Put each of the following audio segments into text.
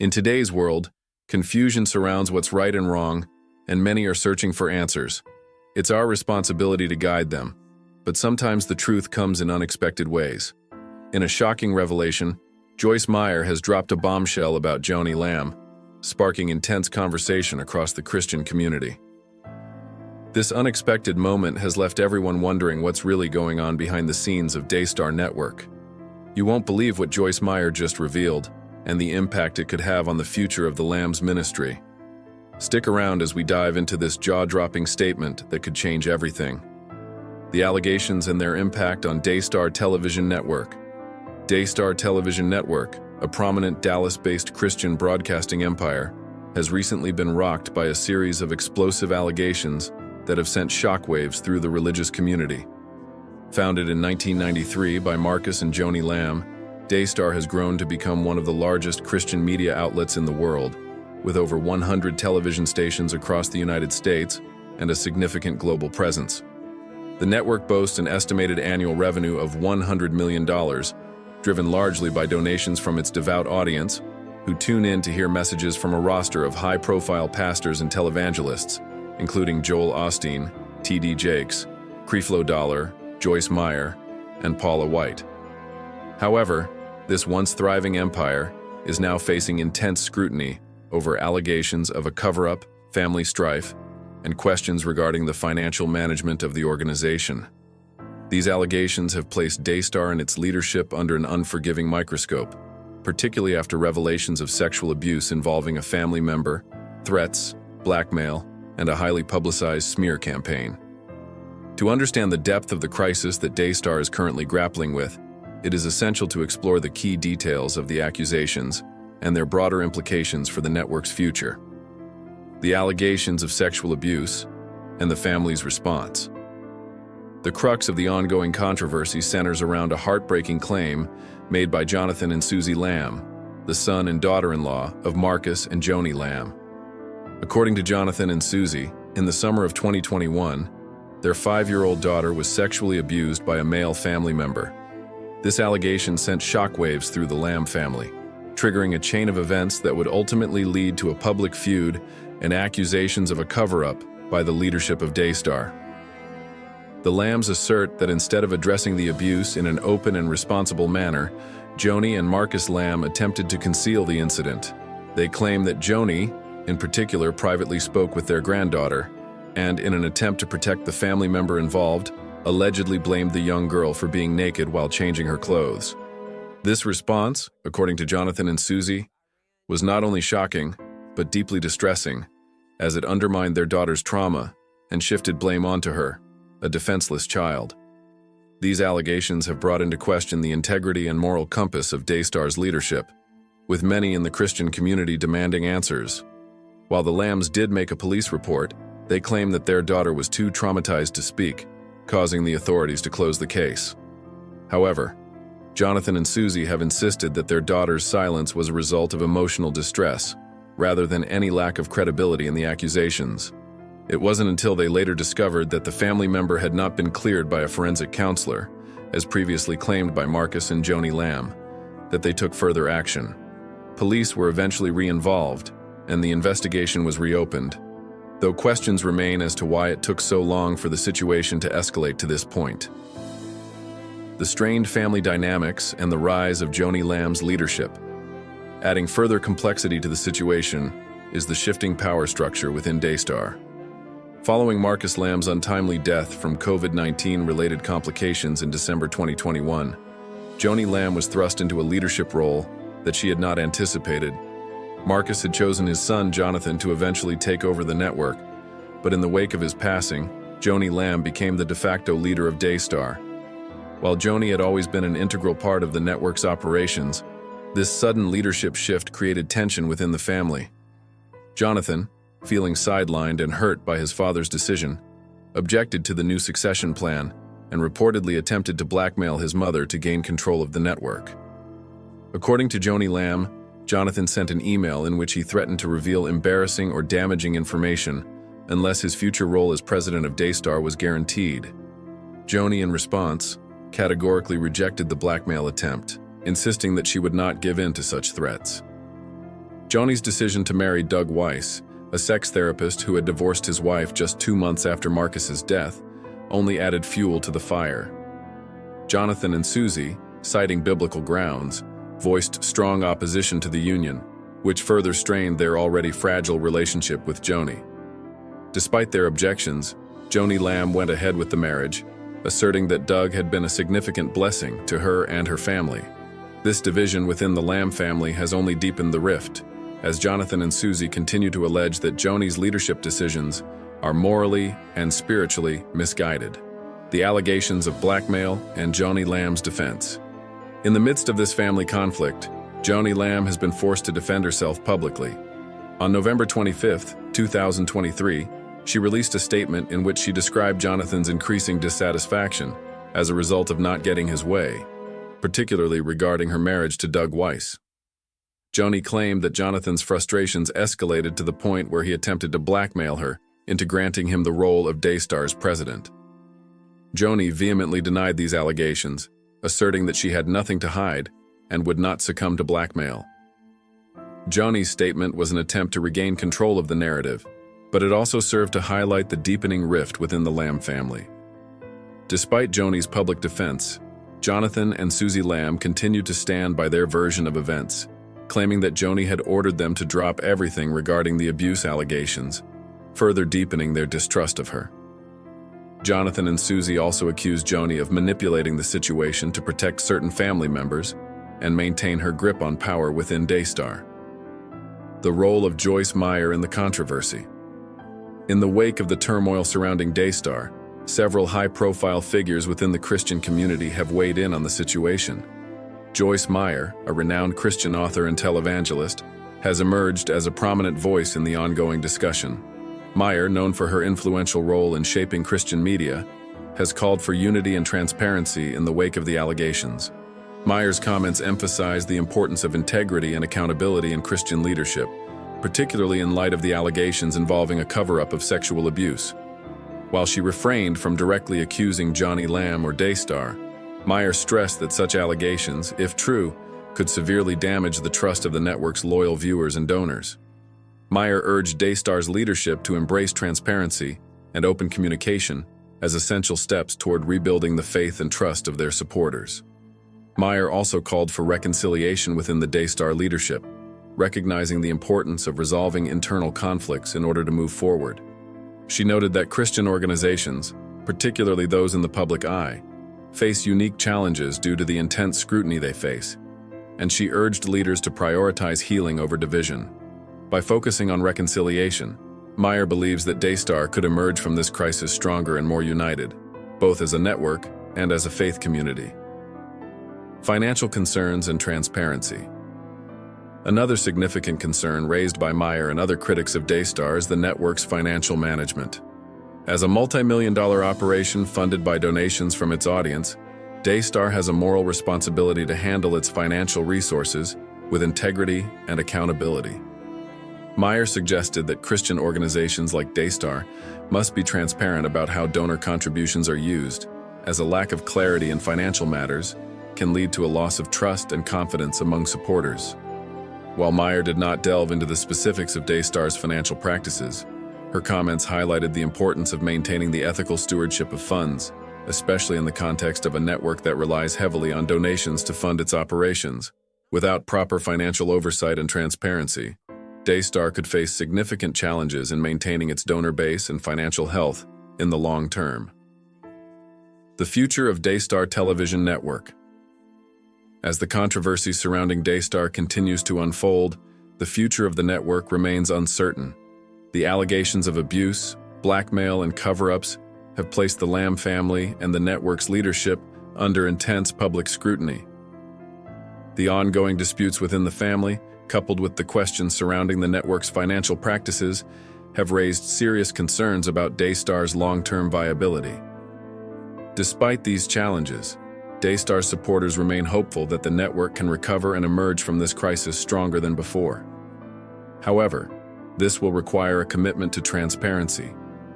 In today's world, confusion surrounds what's right and wrong, and many are searching for answers. It's our responsibility to guide them, but sometimes the truth comes in unexpected ways. In a shocking revelation, Joyce Meyer has dropped a bombshell about Joni Lamb, sparking intense conversation across the Christian community. This unexpected moment has left everyone wondering what's really going on behind the scenes of Daystar Network. You won't believe what Joyce Meyer just revealed, and the impact it could have on the future of the Lamb's ministry. Stick around as we dive into this jaw-dropping statement that could change everything. The allegations and their impact on Daystar Television Network. Daystar Television Network, a prominent Dallas-based Christian broadcasting empire, has recently been rocked by a series of explosive allegations that have sent shockwaves through the religious community. Founded in 1993 by Marcus and Joni Lamb, Daystar has grown to become one of the largest Christian media outlets in the world, with over 100 television stations across the United States and a significant global presence. The network boasts an estimated annual revenue of $100 million, driven largely by donations from its devout audience, who tune in to hear messages from a roster of high-profile pastors and televangelists, including Joel Osteen, T.D. Jakes, Creflo Dollar, Joyce Meyer, and Paula White. However, this once thriving empire is now facing intense scrutiny over allegations of a cover-up, family strife, and questions regarding the financial management of the organization. These allegations have placed Daystar and its leadership under an unforgiving microscope, particularly after revelations of sexual abuse involving a family member, threats, blackmail, and a highly publicized smear campaign. To understand the depth of the crisis that Daystar is currently grappling with, it is essential to explore the key details of the accusations and their broader implications for the network's future. The allegations of sexual abuse and the family's response. The crux of the ongoing controversy centers around a heartbreaking claim made by Jonathan and Susie Lamb, the son and daughter-in-law of Marcus and Joni Lamb. According to Jonathan and Susie, in the summer of 2021, their 5-year-old daughter was sexually abused by a male family member. This allegation sent shockwaves through the Lamb family, triggering a chain of events that would ultimately lead to a public feud and accusations of a cover-up by the leadership of Daystar. The Lambs assert that instead of addressing the abuse in an open and responsible manner, Joni and Marcus Lamb attempted to conceal the incident. They claim that Joni, in particular, privately spoke with their granddaughter, and in an attempt to protect the family member involved, allegedly blamed the young girl for being naked while changing her clothes. This response, according to Jonathan and Susie, was not only shocking, but deeply distressing, as it undermined their daughter's trauma and shifted blame onto her, a defenseless child. These allegations have brought into question the integrity and moral compass of Daystar's leadership, with many in the Christian community demanding answers. While the Lambs did make a police report, they claim that their daughter was too traumatized to speak, causing the authorities to close the case. However, Jonathan and Susie have insisted that their daughter's silence was a result of emotional distress, rather than any lack of credibility in the accusations. It wasn't until they later discovered that the family member had not been cleared by a forensic counselor, as previously claimed by Marcus and Joni Lamb, that they took further action. Police were eventually re-involved, and the investigation was reopened, though questions remain as to why it took so long for the situation to escalate to this point. The strained family dynamics and the rise of Joni Lamb's leadership. Adding further complexity to the situation is the shifting power structure within Daystar. Following Marcus Lamb's untimely death from COVID-19 related complications in December 2021, Joni Lamb was thrust into a leadership role that she had not anticipated. Marcus had chosen his son Jonathan to eventually take over the network, but in the wake of his passing, Joni Lamb became the de facto leader of Daystar. While Joni had always been an integral part of the network's operations, this sudden leadership shift created tension within the family. Jonathan, feeling sidelined and hurt by his father's decision, objected to the new succession plan and reportedly attempted to blackmail his mother to gain control of the network. According to Joni Lamb, Jonathan sent an email in which he threatened to reveal embarrassing or damaging information unless his future role as president of Daystar was guaranteed. Joni, in response, categorically rejected the blackmail attempt, insisting that she would not give in to such threats. Joni's decision to marry Doug Weiss, a sex therapist who had divorced his wife just 2 months after Marcus's death, only added fuel to the fire. Jonathan and Susie, citing biblical grounds, voiced strong opposition to the union, which further strained their already fragile relationship with Joni. Despite their objections, Joni Lamb went ahead with the marriage, asserting that Doug had been a significant blessing to her and her family. This division within the Lamb family has only deepened the rift, as Jonathan and Susie continue to allege that Joni's leadership decisions are morally and spiritually misguided. The allegations of blackmail and Joni Lamb's defense. In the midst of this family conflict, Joni Lamb has been forced to defend herself publicly. On November 25, 2023, she released a statement in which she described Jonathan's increasing dissatisfaction as a result of not getting his way, particularly regarding her marriage to Doug Weiss. Joni claimed that Jonathan's frustrations escalated to the point where he attempted to blackmail her into granting him the role of Daystar's president. Joni vehemently denied these allegations, asserting that she had nothing to hide and would not succumb to blackmail. Joni's statement was an attempt to regain control of the narrative, but it also served to highlight the deepening rift within the Lamb family. Despite Joni's public defense, Jonathan and Susie Lamb continued to stand by their version of events, claiming that Joni had ordered them to drop everything regarding the abuse allegations, further deepening their distrust of her. Jonathan and Susie also accused Joni of manipulating the situation to protect certain family members and maintain her grip on power within Daystar. The role of Joyce Meyer in the controversy. In the wake of the turmoil surrounding Daystar, several high-profile figures within the Christian community have weighed in on the situation. Joyce Meyer, a renowned Christian author and televangelist, has emerged as a prominent voice in the ongoing discussion. Meyer, known for her influential role in shaping Christian media, has called for unity and transparency in the wake of the allegations. Meyer's comments emphasize the importance of integrity and accountability in Christian leadership, particularly in light of the allegations involving a cover-up of sexual abuse. While she refrained from directly accusing Joni Lamb or Daystar, Meyer stressed that such allegations, if true, could severely damage the trust of the network's loyal viewers and donors. Meyer urged Daystar's leadership to embrace transparency and open communication as essential steps toward rebuilding the faith and trust of their supporters. Meyer also called for reconciliation within the Daystar leadership, recognizing the importance of resolving internal conflicts in order to move forward. She noted that Christian organizations, particularly those in the public eye, face unique challenges due to the intense scrutiny they face, and she urged leaders to prioritize healing over division. By focusing on reconciliation, Meyer believes that Daystar could emerge from this crisis stronger and more united, both as a network and as a faith community. Financial concerns and transparency. Another significant concern raised by Meyer and other critics of Daystar is the network's financial management. As a multi-million-dollar operation funded by donations from its audience, Daystar has a moral responsibility to handle its financial resources with integrity and accountability. Meyer suggested that Christian organizations like Daystar must be transparent about how donor contributions are used, as a lack of clarity in financial matters can lead to a loss of trust and confidence among supporters. While Meyer did not delve into the specifics of Daystar's financial practices, her comments highlighted the importance of maintaining the ethical stewardship of funds, especially in the context of a network that relies heavily on donations to fund its operations. Without proper financial oversight and transparency, Daystar could face significant challenges in maintaining its donor base and financial health in the long term. The future of Daystar Television Network. As the controversy surrounding Daystar continues to unfold, the future of the network remains uncertain. The allegations of abuse, blackmail, and cover-ups have placed the Lamb family and the network's leadership under intense public scrutiny. The ongoing disputes within the family, coupled with the questions surrounding the network's financial practices, have raised serious concerns about Daystar's long-term viability. Despite these challenges, Daystar supporters remain hopeful that the network can recover and emerge from this crisis stronger than before. However, this will require a commitment to transparency,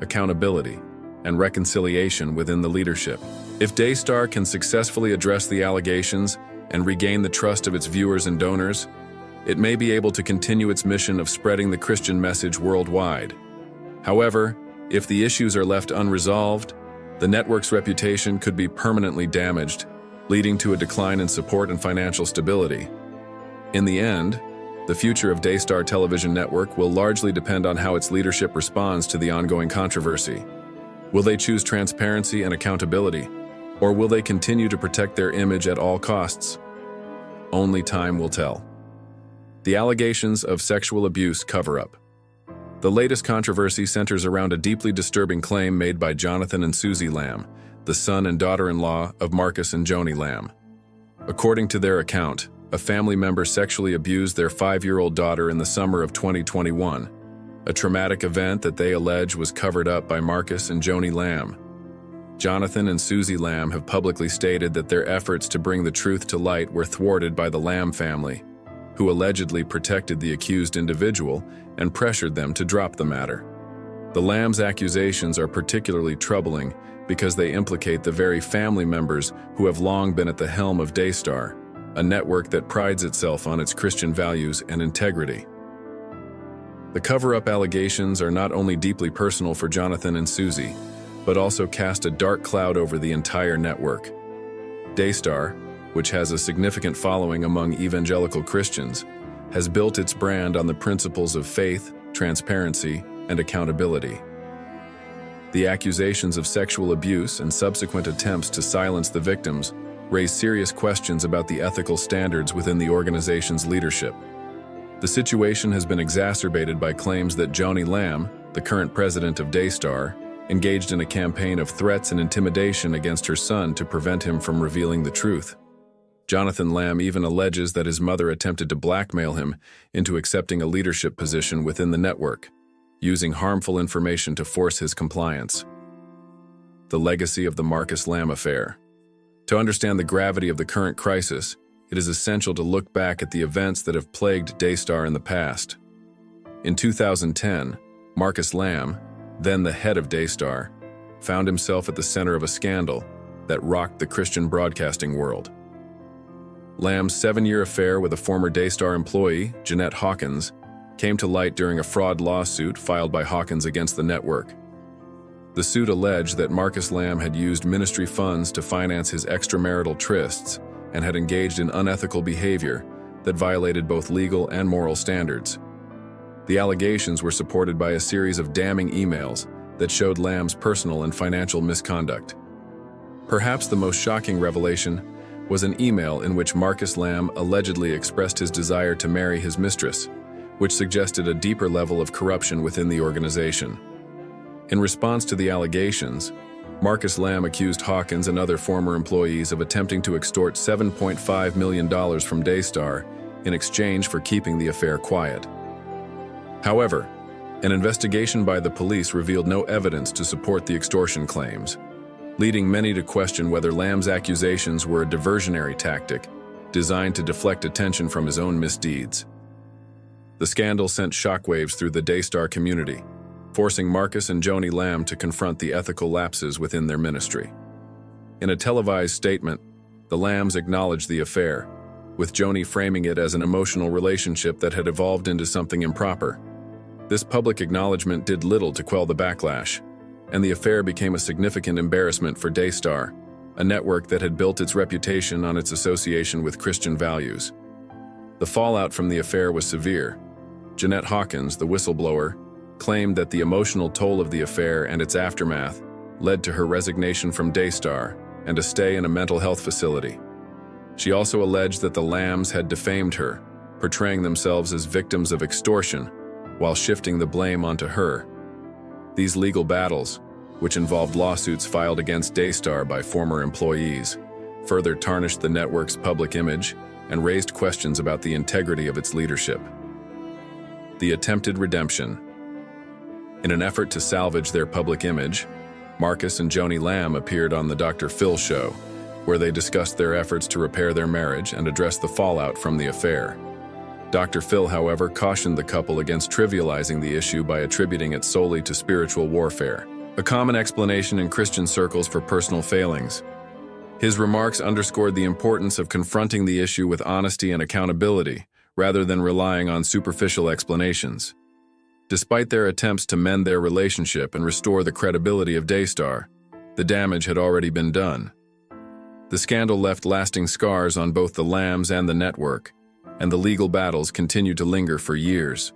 accountability, and reconciliation within the leadership. If Daystar can successfully address the allegations and regain the trust of its viewers and donors, it may be able to continue its mission of spreading the Christian message worldwide. However, if the issues are left unresolved, the network's reputation could be permanently damaged, leading to a decline in support and financial stability. In the end, the future of Daystar Television Network will largely depend on how its leadership responds to the ongoing controversy. Will they choose transparency and accountability, or will they continue to protect their image at all costs? Only time will tell. The allegations of sexual abuse cover-up. The latest controversy centers around a deeply disturbing claim made by Jonathan and Susie Lamb, the son and daughter-in-law of Marcus and Joni Lamb. According to their account, a family member sexually abused their 5-year-old daughter in the summer of 2021, a traumatic event that they allege was covered up by Marcus and Joni Lamb. Jonathan and Susie Lamb have publicly stated that their efforts to bring the truth to light were thwarted by the Lamb family, who allegedly protected the accused individual and pressured them to drop the matter. The Lambs' accusations are particularly troubling because they implicate the very family members who have long been at the helm of Daystar, a network that prides itself on its Christian values and integrity. The cover-up allegations are not only deeply personal for Jonathan and Susie, but also cast a dark cloud over the entire network. Daystar, which has a significant following among evangelical Christians, has built its brand on the principles of faith, transparency, and accountability. The accusations of sexual abuse and subsequent attempts to silence the victims raise serious questions about the ethical standards within the organization's leadership. The situation has been exacerbated by claims that Joni Lamb, the current president of Daystar, engaged in a campaign of threats and intimidation against her son to prevent him from revealing the truth. Jonathan Lamb even alleges that his mother attempted to blackmail him into accepting a leadership position within the network, using harmful information to force his compliance. The legacy of the Marcus Lamb affair. To understand the gravity of the current crisis, it is essential to look back at the events that have plagued Daystar in the past. In 2010, Marcus Lamb, then the head of Daystar, found himself at the center of a scandal that rocked the Christian broadcasting world. Lamb's 7-year affair with a former Daystar employee, Jeanette Hawkins, came to light during a fraud lawsuit filed by Hawkins against the network. The suit alleged that Marcus Lamb had used ministry funds to finance his extramarital trysts and had engaged in unethical behavior that violated both legal and moral standards. The allegations were supported by a series of damning emails that showed Lamb's personal and financial misconduct. Perhaps the most shocking revelation was an email in which Marcus Lamb allegedly expressed his desire to marry his mistress, which suggested a deeper level of corruption within the organization. In response to the allegations, Marcus Lamb accused Hawkins and other former employees of attempting to extort $7.5 million from Daystar in exchange for keeping the affair quiet. However, an investigation by the police revealed no evidence to support the extortion claims, leading many to question whether Lamb's accusations were a diversionary tactic designed to deflect attention from his own misdeeds. The scandal sent shockwaves through the Daystar community, forcing Marcus and Joni Lamb to confront the ethical lapses within their ministry. In a televised statement, the Lambs acknowledged the affair, with Joni framing it as an emotional relationship that had evolved into something improper. This public acknowledgement did little to quell the backlash, and the affair became a significant embarrassment for Daystar, a network that had built its reputation on its association with Christian values. The fallout from the affair was severe. Jeanette Hawkins, the whistleblower, claimed that the emotional toll of the affair and its aftermath led to her resignation from Daystar and a stay in a mental health facility. She also alleged that the Lambs had defamed her, portraying themselves as victims of extortion while shifting the blame onto her. These legal battles, which involved lawsuits filed against Daystar by former employees, further tarnished the network's public image and raised questions about the integrity of its leadership. The attempted redemption. In an effort to salvage their public image, Marcus and Joni Lamb appeared on the Dr. Phil show, where they discussed their efforts to repair their marriage and address the fallout from the affair. Dr. Phil, however, cautioned the couple against trivializing the issue by attributing it solely to spiritual warfare, a common explanation in Christian circles for personal failings. His remarks underscored the importance of confronting the issue with honesty and accountability, rather than relying on superficial explanations. Despite their attempts to mend their relationship and restore the credibility of Daystar, the damage had already been done. The scandal left lasting scars on both the Lambs and the network, and the legal battles continued to linger for years.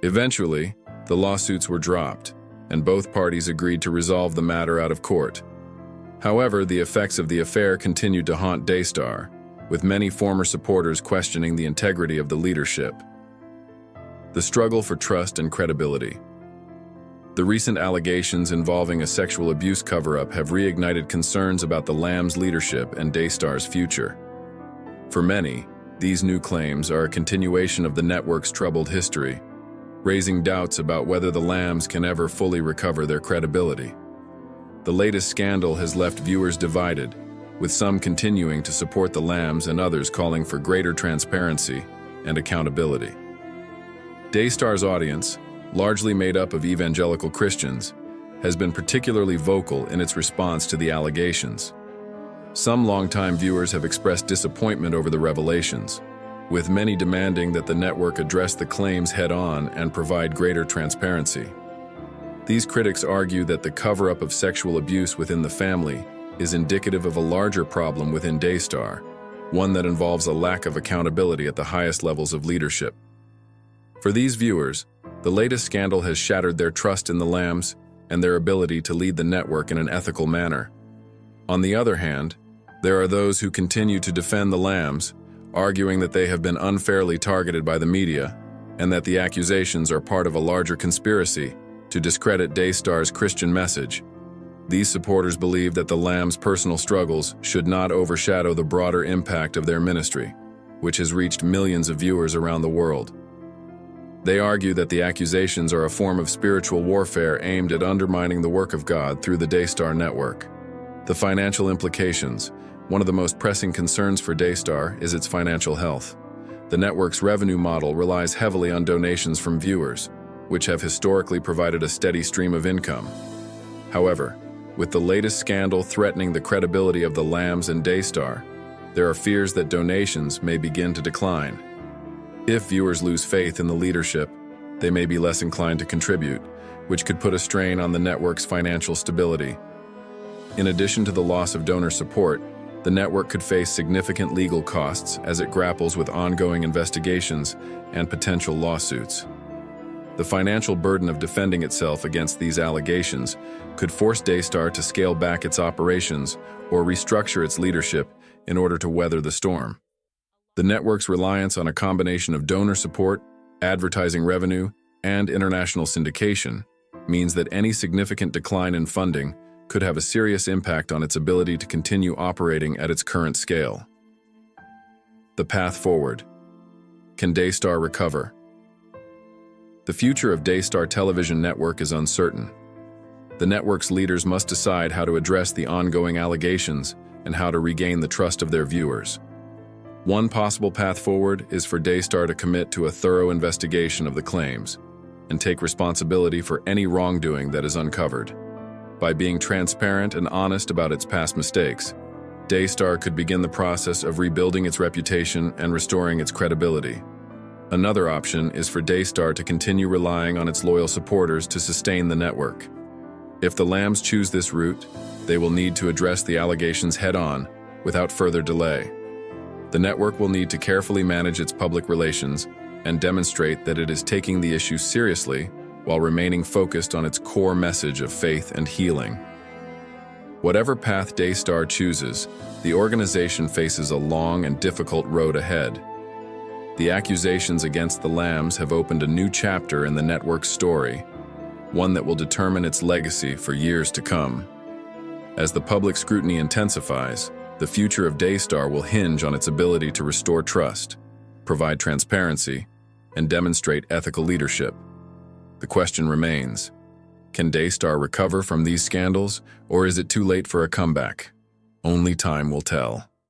Eventually, the lawsuits were dropped, and both parties agreed to resolve the matter out of court. However, the effects of the affair continued to haunt Daystar, with many former supporters questioning the integrity of the leadership. The struggle for trust and credibility. The recent allegations involving a sexual abuse cover-up have reignited concerns about the Lambs' leadership and Daystar's future. For many, these new claims are a continuation of the network's troubled history, raising doubts about whether the Lambs can ever fully recover their credibility. The latest scandal has left viewers divided, with some continuing to support the Lambs and others calling for greater transparency and accountability. Daystar's audience, largely made up of evangelical Christians, has been particularly vocal in its response to the allegations. Some longtime viewers have expressed disappointment over the revelations, with many demanding that the network address the claims head-on and provide greater transparency. These critics argue that the cover-up of sexual abuse within the family is indicative of a larger problem within Daystar, one that involves a lack of accountability at the highest levels of leadership. For these viewers, the latest scandal has shattered their trust in the Lambs and their ability to lead the network in an ethical manner. On the other hand, there are those who continue to defend the Lambs, arguing that they have been unfairly targeted by the media and that the accusations are part of a larger conspiracy to discredit Daystar's Christian message. These supporters believe that the Lambs' personal struggles should not overshadow the broader impact of their ministry, which has reached millions of viewers around the world. They argue that the accusations are a form of spiritual warfare aimed at undermining the work of God through the Daystar Network. The financial implications. One of the most pressing concerns for Daystar is its financial health. The network's revenue model relies heavily on donations from viewers, which have historically provided a steady stream of income. However, with the latest scandal threatening the credibility of the Lambs and Daystar, there are fears that donations may begin to decline. If viewers lose faith in the leadership, they may be less inclined to contribute, which could put a strain on the network's financial stability. In addition to the loss of donor support, the network could face significant legal costs as it grapples with ongoing investigations and potential lawsuits. The financial burden of defending itself against these allegations could force Daystar to scale back its operations or restructure its leadership in order to weather the storm. The network's reliance on a combination of donor support, advertising revenue, and international syndication means that any significant decline in funding could have a serious impact on its ability to continue operating at its current scale. The path forward. Can Daystar recover? The future of Daystar Television Network is uncertain. The network's leaders must decide how to address the ongoing allegations and how to regain the trust of their viewers. One possible path forward is for Daystar to commit to a thorough investigation of the claims and take responsibility for any wrongdoing that is uncovered. By being transparent and honest about its past mistakes, Daystar could begin the process of rebuilding its reputation and restoring its credibility. Another option is for Daystar to continue relying on its loyal supporters to sustain the network. If the Lambs choose this route, they will need to address the allegations head-on without further delay. The network will need to carefully manage its public relations and demonstrate that it is taking the issue seriously while remaining focused on its core message of faith and healing. Whatever path Daystar chooses, the organization faces a long and difficult road ahead. The accusations against the Lambs have opened a new chapter in the network's story, one that will determine its legacy for years to come. As the public scrutiny intensifies, the future of Daystar will hinge on its ability to restore trust, provide transparency, and demonstrate ethical leadership. The question remains, can Daystar recover from these scandals, or is it too late for a comeback? Only time will tell.